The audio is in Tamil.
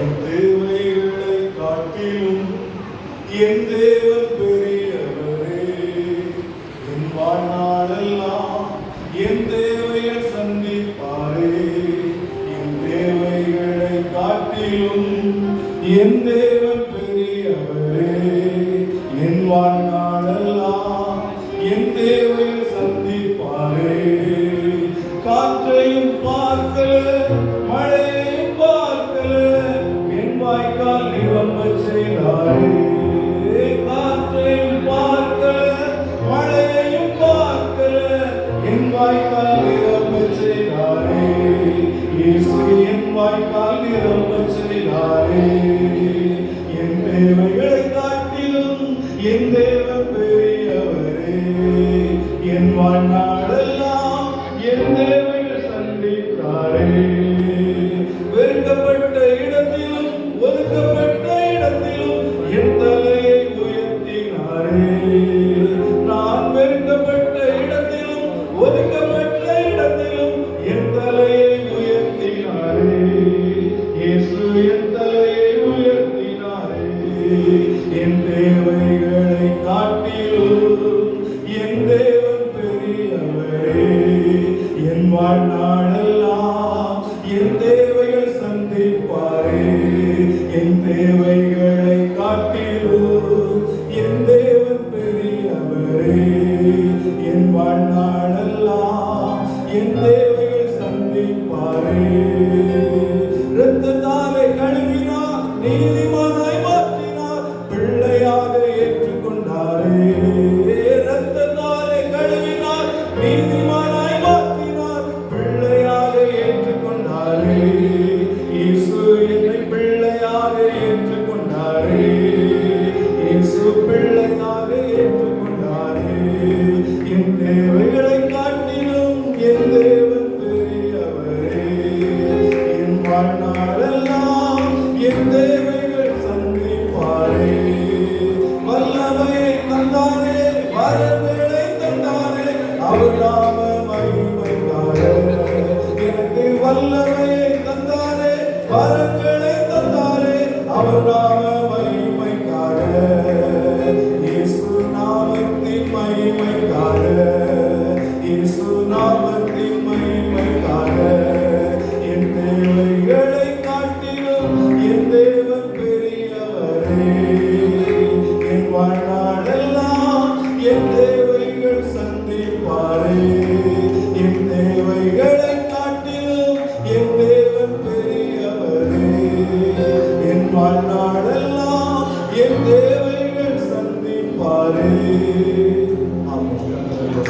என் தேவைகளை காட்டிலும் என் தேவன் பெரியவரே. என் வாழ்நாளெல்லாம் என் தேவையை சந்திப்பாரே. என் தேவைகளை காட்டிலும் என் தேவன் பெரியவரே. என் வாழ்நாளெல்லாம் என் தேவையை சந்திப்பாரே. காற்றையும் பார்க்கல, மழையையும் பார்க்கல, என் வாய்க்கால் நிரம்பச் செய்தாரே. காற்றையும் பார்க்கல, மழையையும் பார்க்கல, என் வாய்க்கால் நிரம்பச் செய்தாரே. இயேசு என் வாய்க்கால் நிரம்பச் செய்தாரே. என் தேவைகளை காட்டிலும் என் தேவன் பெரியவரே. என் வாழ்நாளெல்லாம் என் தேவைகள் சந்தித்தாரே. வெறுக்கப்பட்ட இடத்திலும் ஒதுக்கப்பட்ட இடத்திலும் என் தலையை உயர்த்தினாரே. நான் வெறுக்கப்பட்ட இடத்திலும் ஒதுக்கப்பட்ட இடத்திலும் என் தலையை உயர்த்தினாரே. இயேசு என் தலையை உயர்த்தினாரே. என் தேவைகளை காட்டிலும் என் தேவன் பெரியவரே. என் வாழ்நாளெல்லாம் என் தேவைகள் சந்திப்பாரே. என் தேவைகளை காட்டிலும் என் தேவன் பெரியவரே. என் வாழ்நாளெல்லாம் என் தேவைகள் சந்திப்பாரே. இரத்தத்தாலே கழுவினார், நீதிமானாய் மாற்றினார், பிள்ளையாக ஏற்றுக்கொண்டாரே. இரத்தத்தாலே கழுவினார், நீதிமானாய் மாற்றினார், பிள்ளையாக ஏற்றுக்கொண்டாரே. இயேசு என்னை பிள்ளையாக ஏற்றுக்கொண்டாரே. இயேசு பிள்ளையாக ஏற்றுக்கொண்டாரே. என் தேவைகளை காட்டிலும் என் தேவன் பெரியவரே. என் வாழ்நாளெல்லாம் என் தேவைகள் சந்திப்பாரே. வல்லமையை தந்தாரே, வரங்களை தந்தாரே, அவர் நாம மகிமைக்காரே. எனக்கு வல்லமையை தந்தாரே, வரங்களை தந்தாரே, அவர் நாம மகிமைக்காரே. இயேசு நாமத்தின் மகிமைக்காரே. இயேசு நாமத்தின் மகிமைக்காரே. என் தேவைகளை காட்டிலும் என் தேவன் பெரியவரே. என் வாழ்நாளெல்லாம் என் தேவைகள் சந்திப்பாரே. என் தேவைகளை காட்டிலும் என் தேவன் பெரியவரே. என் வாழ்நாளெல்லாம் என் தேவைகள் சந்திப்பாரே.